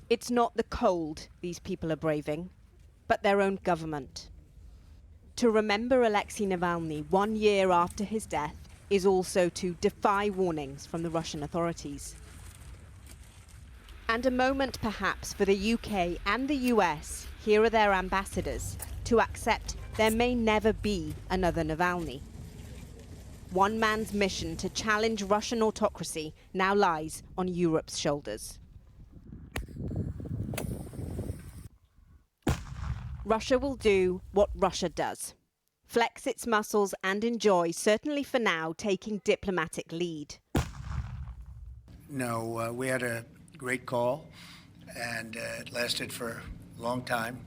It's not the cold these people are braving, but their own government. To remember Alexei Navalny 1 year after his death is also to defy warnings from the Russian authorities. And a moment perhaps for the UK and the US, here are their ambassadors, to accept there may never be another Navalny. One man's mission to challenge Russian autocracy now lies on Europe's shoulders. Russia will do what Russia does. Flex its muscles and enjoy, certainly for now, taking diplomatic lead. No, we had a great call, and it lasted for a long time.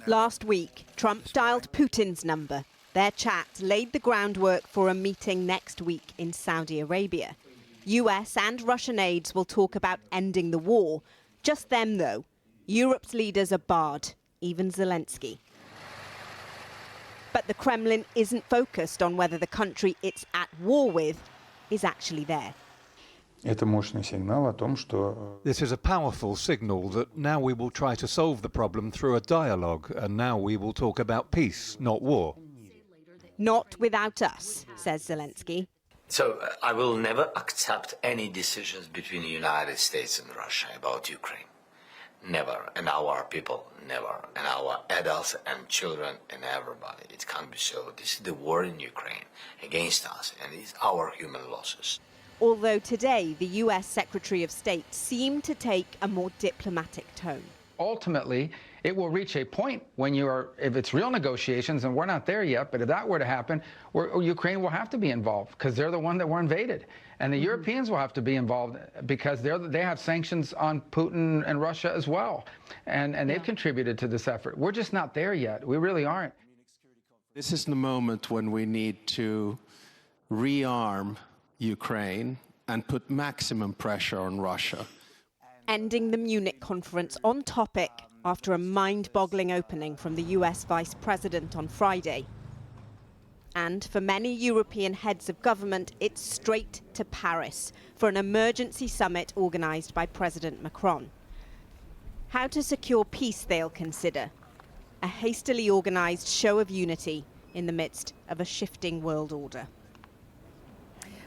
Last week, Trump dialed Putin's number. Their chat laid the groundwork for a meeting next week in Saudi Arabia. US and Russian aides will talk about ending the war. Just them, though. Europe's leaders are barred, even Zelenskyy. But the Kremlin isn't focused on whether the country it's at war with is actually there. This is a powerful signal that now we will try to solve the problem through a dialogue, and now we will talk about peace, not war. Not without us, says Zelenskyy. So I will never accept any decisions between the United States and Russia about Ukraine. Never. And our people, never. And our adults and children and everybody. It can't be so. This is the war in Ukraine against us, and it's our human losses. Although today the US Secretary of State seemed to take a more diplomatic tone. Ultimately, it will reach a point when if it's real negotiations, and we're not there yet, but if that were to happen, Ukraine will have to be involved because they're the one that were invaded. And the Europeans will have to be involved because they have sanctions on Putin and Russia as well. And they've contributed to this effort. We're just not there yet. We really aren't. This is the moment when we need to rearm Ukraine and put maximum pressure on Russia. Ending the Munich conference on topic after a mind-boggling opening from the US Vice President on Friday. And for many European heads of government, it's straight to Paris for an emergency summit organised by President Macron. How to secure peace they'll consider. A hastily organised show of unity in the midst of a shifting world order.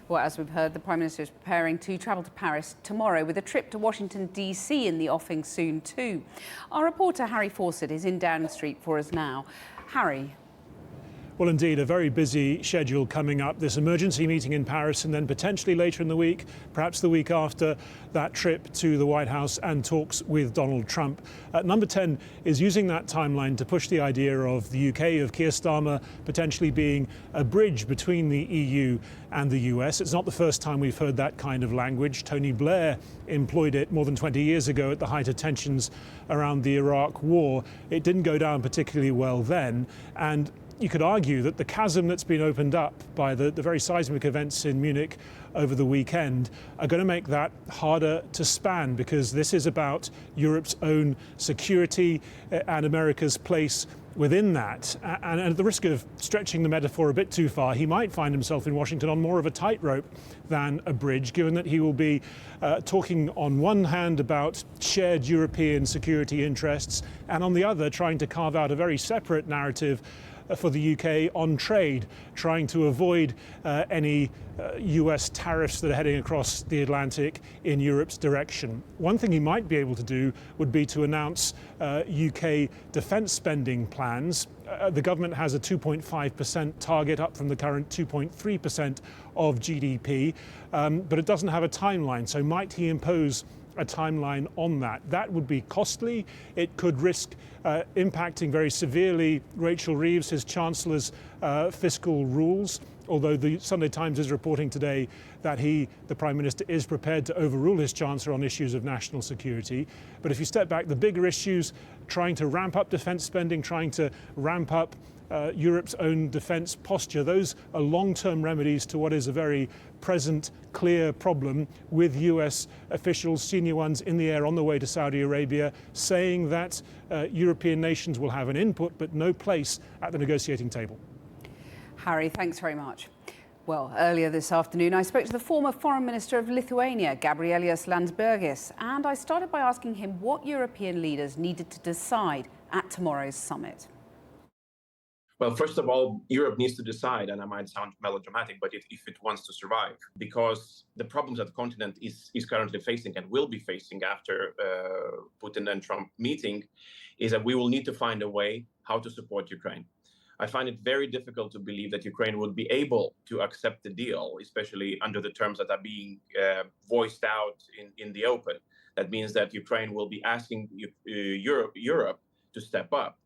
Well, as we've heard, the Prime Minister is preparing to travel to Paris tomorrow with a trip to Washington, D.C. in the offing soon, too. Our reporter, Harry Fawcett, is in Downing Street for us now. Harry. Well, indeed, a very busy schedule coming up. This emergency meeting in Paris, and then potentially later in the week, perhaps the week after, that trip to the White House and talks with Donald Trump. Number 10 is using that timeline to push the idea of the UK, of Keir Starmer, potentially being a bridge between the EU and the US. It's not the first time we've heard that kind of language. Tony Blair employed it more than 20 years ago at the height of tensions around the Iraq War. It didn't go down particularly well then, and you could argue that the chasm that's been opened up by the very seismic events in Munich over the weekend are going to make that harder to span, because this is about Europe's own security and America's place within that. And at the risk of stretching the metaphor a bit too far, he might find himself in Washington on more of a tightrope than a bridge, given that he will be talking on one hand about shared European security interests, and on the other trying to carve out a very separate narrative for the UK on trade, trying to avoid any US tariffs that are heading across the Atlantic in Europe's direction. One thing he might be able to do would be to announce UK defence spending plans. The government has a 2.5% target, up from the current 2.3% of GDP, but it doesn't have a timeline. So might he impose a timeline on that? That would be costly. It could risk impacting very severely Rachel Reeves, his Chancellor's fiscal rules, although the Sunday Times is reporting today that the Prime Minister, is prepared to overrule his Chancellor on issues of national security. But if you step back, the bigger issues, trying to ramp up defence spending, trying to ramp up Europe's own defence posture, those are long-term remedies to what is a very present, clear problem, with US officials, senior ones, in the air on the way to Saudi Arabia, saying that European nations will have an input but no place at the negotiating table. Harry, thanks very much. Well, earlier this afternoon, I spoke to the former Foreign Minister of Lithuania, Gabrielius Landsbergis, and I started by asking him what European leaders needed to decide at tomorrow's summit. Well, first of all, Europe needs to decide, and I might sound melodramatic, but if it wants to survive, because the problems that the continent is currently facing and will be facing after Putin and Trump meeting is that we will need to find a way how to support Ukraine. I find it very difficult to believe that Ukraine would be able to accept the deal, especially under the terms that are being voiced out in the open. That means that Ukraine will be asking Europe to step up.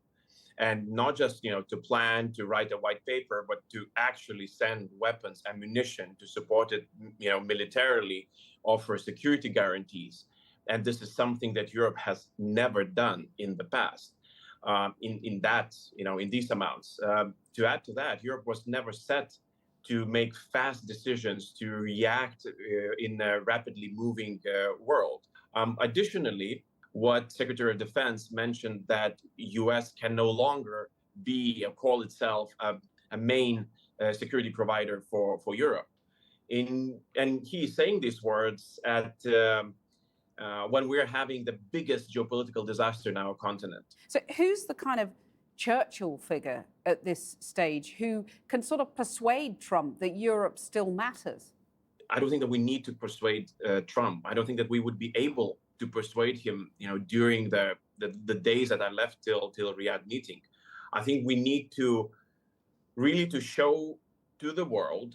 And not just, to plan, to write a white paper, but to actually send weapons, ammunition, to support it, militarily, offer security guarantees. And this is something that Europe has never done in the past, in these amounts. To add to that, Europe was never set to make fast decisions, to react in a rapidly moving world. Additionally, what Secretary of Defense mentioned, that U.S. can no longer call itself a main security provider for Europe. And he's saying these words at when we're having the biggest geopolitical disaster in our continent. So who's the kind of Churchill figure at this stage who can sort of persuade Trump that Europe still matters? I don't think that we need to persuade Trump. I don't think that we would be able to persuade him, during the days that are left till Riyadh meeting. I think we need to really to show to the world,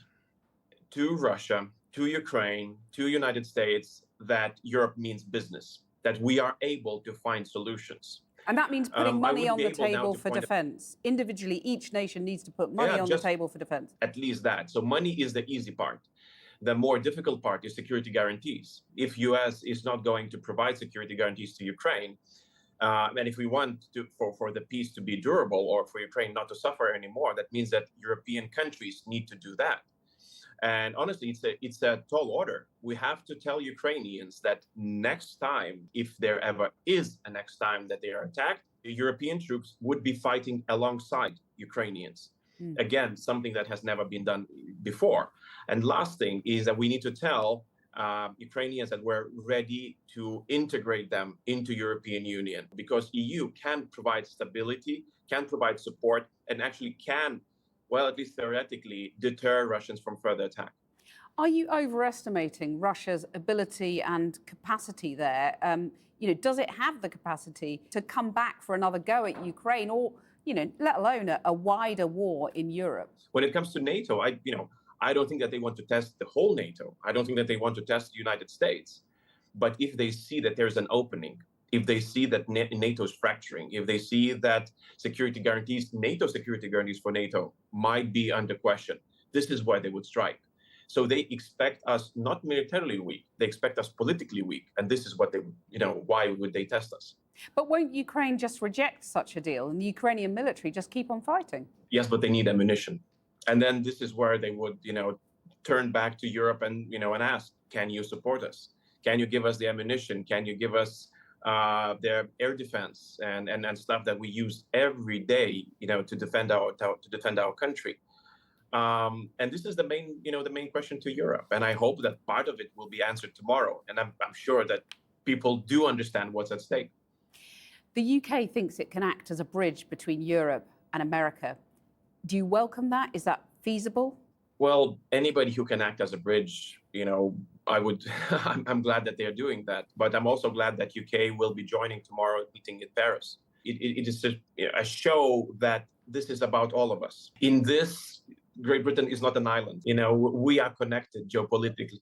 to Russia, to Ukraine, to United States, that Europe means business, that we are able to find solutions. And that means putting money on the table for defense. Individually, each nation needs to put money on the table for defense. At least that. So money is the easy part. The more difficult part is security guarantees. If U.S. is not going to provide security guarantees to Ukraine, and if we want for the peace to be durable, or for Ukraine not to suffer anymore, that means that European countries need to do that. And honestly, it's a tall order. We have to tell Ukrainians that next time, if there ever is a next time that they are attacked, the European troops would be fighting alongside Ukrainians. Again, something that has never been done before. And last thing is that we need to tell Ukrainians that we're ready to integrate them into European Union, because EU can provide stability, can provide support, and actually can, well, at least theoretically, deter Russians from further attack. Are you overestimating Russia's ability and capacity there? Does it have the capacity to come back for another go at Ukraine, or let alone a wider war in Europe? When it comes to NATO, I don't think that they want to test the whole NATO. I don't think that they want to test the United States. But if they see that there's an opening, if they see that NATO is fracturing, if they see that NATO security guarantees for NATO might be under question, this is where they would strike. So they expect us not militarily weak, they expect us politically weak. And this is what they, why would they test us? But won't Ukraine just reject such a deal and the Ukrainian military just keep on fighting? Yes, but they need ammunition. And then this is where they would, turn back to Europe and, and ask, can you support us? Can you give us the ammunition? Can you give us their air defense and stuff that we use every day, to defend our country? And this is the main question to Europe. And I hope that part of it will be answered tomorrow. And I'm sure that people do understand what's at stake. The UK thinks it can act as a bridge between Europe and America. Do you welcome that? Is that feasible? Well, anybody who can act as a bridge, I'm glad that they're doing that. But I'm also glad that UK will be joining tomorrow meeting in Paris. It is a show that this is about all of us. In this, Great Britain is not an island. We are connected geopolitically.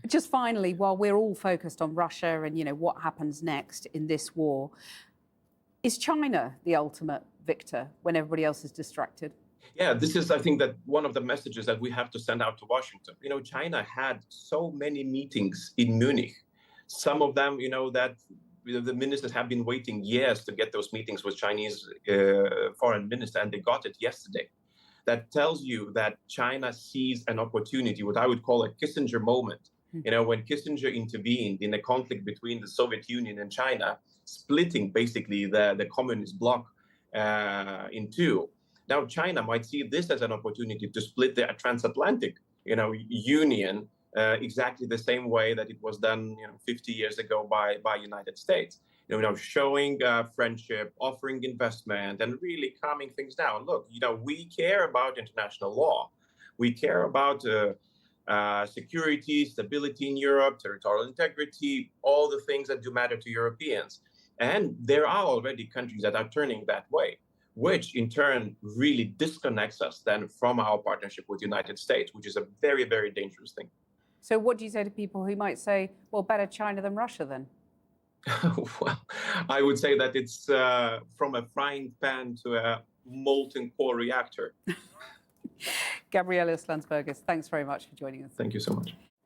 Just finally, while we're all focused on Russia and, what happens next in this war, is China the ultimate victor when everybody else is distracted? Yeah, this is, I think, that one of the messages that we have to send out to Washington. China had so many meetings in Munich. Some of them, that the ministers have been waiting years to get those meetings with Chinese foreign minister, and they got it yesterday. That tells you that China sees an opportunity, what I would call a Kissinger moment. When Kissinger intervened in a conflict between the Soviet Union and China, splitting basically the communist bloc in two. Now, China might see this as an opportunity to split the transatlantic union exactly the same way that it was done 50 years ago by United States. Showing friendship, offering investment, and really calming things down. Look, we care about international law. We care about security, stability in Europe, territorial integrity, all the things that do matter to Europeans. And there are already countries that are turning that way, which in turn really disconnects us then from our partnership with the United States, which is a very, very dangerous thing. So what do you say to people who might say, well, better China than Russia then? Well, I would say that it's from a frying pan to a molten core reactor. Gabriela Slansbergis, thanks very much for joining us. Thank you so much.